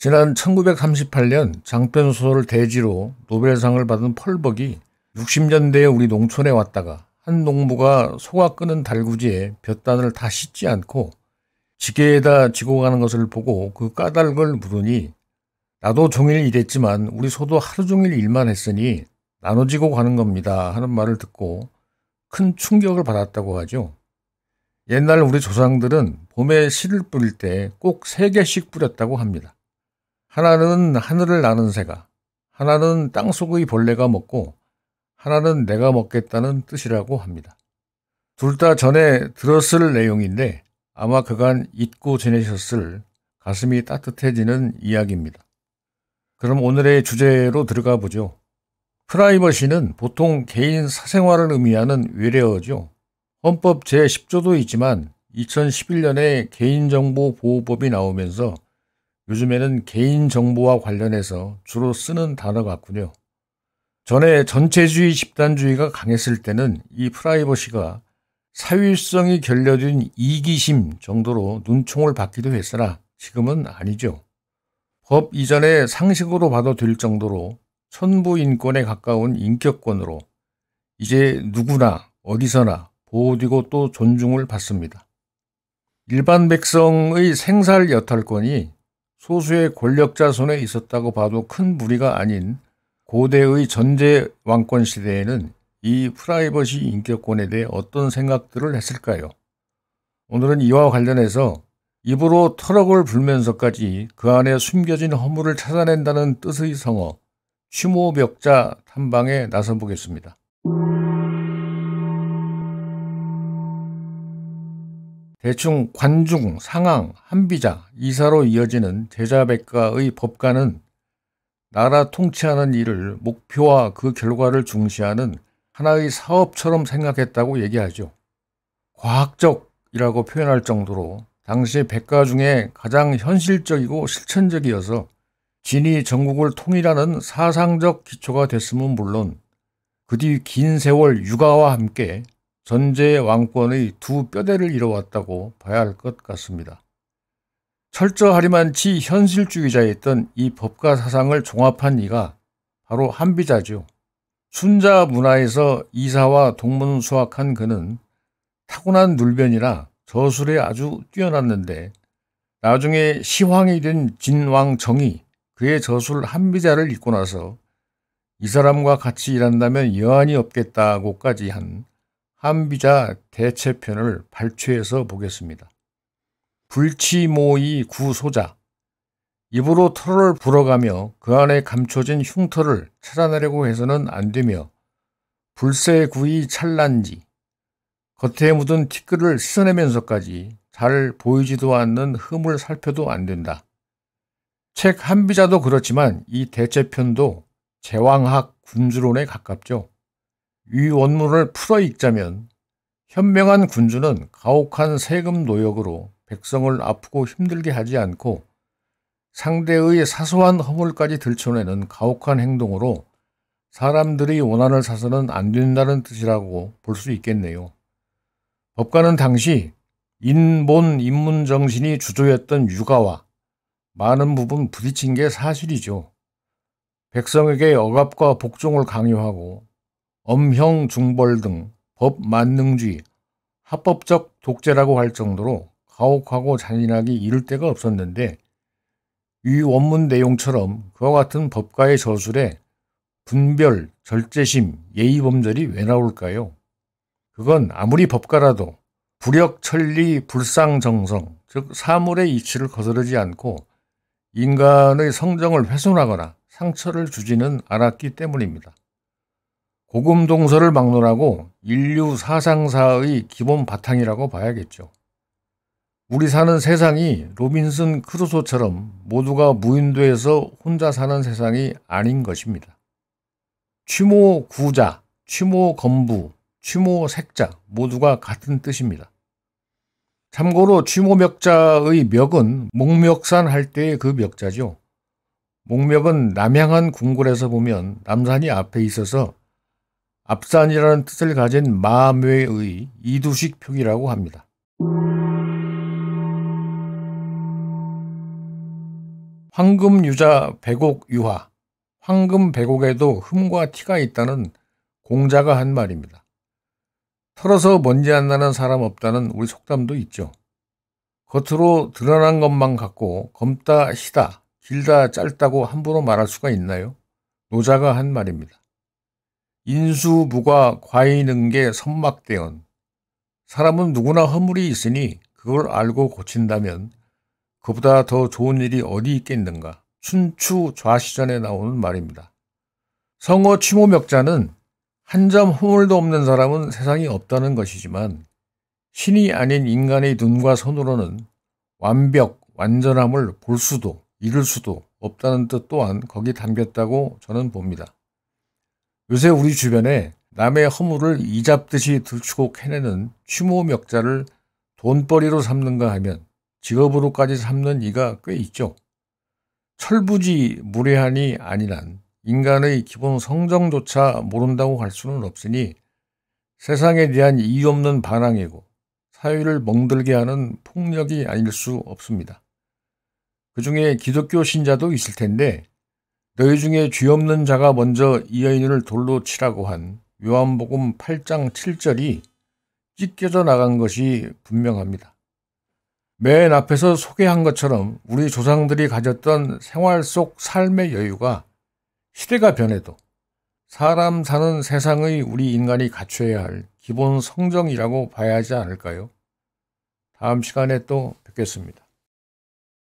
지난 1938년 장편소설 대지로 노벨상을 받은 펄벅이 60년대에 우리 농촌에 왔다가 한 농부가 소가 끄는 달구지에 볕단을 다 씻지 않고 지게에다 지고 가는 것을 보고 그 까닭을 물으니 나도 종일 일했지만 우리 소도 하루 종일 일만 했으니 나눠지고 가는 겁니다 하는 말을 듣고 큰 충격을 받았다고 하죠. 옛날 우리 조상들은 봄에 씨를 뿌릴 때 꼭 3개씩 뿌렸다고 합니다. 하나는 하늘을 나는 새가, 하나는 땅속의 벌레가 먹고 하나는 내가 먹겠다는 뜻이라고 합니다. 둘 다 전에 들었을 내용인데 아마 그간 잊고 지내셨을 가슴이 따뜻해지는 이야기입니다. 그럼 오늘의 주제로 들어가 보죠. 프라이버시는 보통 개인 사생활을 의미하는 외래어죠. 헌법 제10조도 있지만 2011년에 개인정보보호법이 나오면서 요즘에는 개인정보와 관련해서 주로 쓰는 단어 같군요. 전에 전체주의 집단주의가 강했을 때는 이 프라이버시가 사회성이 결여된 이기심 정도로 눈총을 받기도 했으나 지금은 아니죠. 법 이전의 상식으로 봐도 될 정도로 천부인권에 가까운 인격권으로 이제 누구나 어디서나 보호되고 또 존중을 받습니다. 일반 백성의 생살 여탈권이 소수의 권력자 손에 있었다고 봐도 큰 무리가 아닌 고대의 전제 왕권 시대에는 이 프라이버시 인격권에 대해 어떤 생각들을 했을까요? 오늘은 이와 관련해서 입으로 터럭을 불면서까지 그 안에 숨겨진 허물을 찾아낸다는 뜻의 성어 취모벽자 탐방에 나서보겠습니다. 대충 관중, 상항, 한비자, 이사로 이어지는 제자백가의 법가는 나라 통치하는 일을 목표와 그 결과를 중시하는 하나의 사업처럼 생각했다고 얘기하죠. 과학적이라고 표현할 정도로 당시 백가 중에 가장 현실적이고 실천적이어서 진이 전국을 통일하는 사상적 기초가 됐음은 물론 그 뒤 긴 세월 육아와 함께 전제 왕권의 두 뼈대를 이뤄왔다고 봐야 할 것 같습니다. 철저하리만치 현실주의자였던 이 법가 사상을 종합한 이가 바로 한비자죠. 순자 문화에서 이사와 동문 수학한 그는 타고난 눌변이라 저술에 아주 뛰어났는데 나중에 시황이 된 진왕정이 그의 저술 한비자를 읽고 나서 이 사람과 같이 일한다면 여한이 없겠다고까지 한 한비자 대체편을 발췌해서 보겠습니다. 불치모이 구소자. 입으로 털을 불어가며 그 안에 감춰진 흉터를 찾아내려고 해서는 안 되며 불새구이 찰란지. 겉에 묻은 티끌을 씻어내면서까지 잘 보이지도 않는 흠을 살펴도 안 된다. 책 한비자도 그렇지만 이 대체편도 제왕학 군주론에 가깝죠. 이 원문을 풀어 읽자면 현명한 군주는 가혹한 세금 노역으로 백성을 아프고 힘들게 하지 않고 상대의 사소한 허물까지 들춰내는 가혹한 행동으로 사람들이 원한을 사서는 안 된다는 뜻이라고 볼 수 있겠네요. 법가는 당시 인본 인문 정신이 주조였던 육아와 많은 부분 부딪힌 게 사실이죠. 백성에게 억압과 복종을 강요하고 엄형 중벌 등 법 만능주의, 합법적 독재라고 할 정도로 가혹하고 잔인하기 이를 데가 없었는데 이 원문 내용처럼 그와 같은 법가의 저술에 분별, 절제심, 예의범절이 왜 나올까요? 그건 아무리 법가라도 불역천리, 불상정성, 즉 사물의 이치를 거스르지 않고 인간의 성정을 훼손하거나 상처를 주지는 않았기 때문입니다. 고금동서를 막론하고 인류 사상사의 기본 바탕이라고 봐야겠죠. 우리 사는 세상이 로빈슨 크루소처럼 모두가 무인도에서 혼자 사는 세상이 아닌 것입니다. 취모 구자, 취모 건부, 취모 색자 모두가 같은 뜻입니다. 참고로 취모멱자의 멱은 목멱산 할 때의 그 멱자죠. 목멱은 남향한 궁궐에서 보면 남산이 앞에 있어서 앞산이라는 뜻을 가진 마묘의 이두식 표기라고 합니다. 황금유자 백옥 유화, 황금 백옥에도 흠과 티가 있다는 공자가 한 말입니다. 털어서 먼지 안 나는 사람 없다는 우리 속담도 있죠. 겉으로 드러난 것만 갖고 검다 희다, 길다 짧다고 함부로 말할 수가 있나요? 노자가 한 말입니다. 인수부가 과인응계 선막대언. 사람은 누구나 허물이 있으니 그걸 알고 고친다면 그보다 더 좋은 일이 어디 있겠는가. 춘추 좌시전에 나오는 말입니다. 성어 취모명자는 한 점 허물도 없는 사람은 세상에 없다는 것이지만 신이 아닌 인간의 눈과 손으로는 완벽, 완전함을 볼 수도 이룰 수도 없다는 뜻 또한 거기 담겼다고 저는 봅니다. 요새 우리 주변에 남의 허물을 이잡듯이 들추고 캐내는 취모명자를 돈벌이로 삼는가 하면 직업으로까지 삼는 이가 꽤 있죠. 철부지 무례한이 아닌 한 인간의 기본 성정조차 모른다고 할 수는 없으니 세상에 대한 이유 없는 반항이고 사회를 멍들게 하는 폭력이 아닐 수 없습니다. 그 중에 기독교 신자도 있을 텐데 너희 중에 죄 없는 자가 먼저 이 여인을 돌로 치라고 한 요한복음 8장 7절이 찢겨져 나간 것이 분명합니다. 맨 앞에서 소개한 것처럼 우리 조상들이 가졌던 생활 속 삶의 여유가 시대가 변해도 사람 사는 세상의 우리 인간이 갖춰야 할 기본 성정이라고 봐야 하지 않을까요? 다음 시간에 또 뵙겠습니다.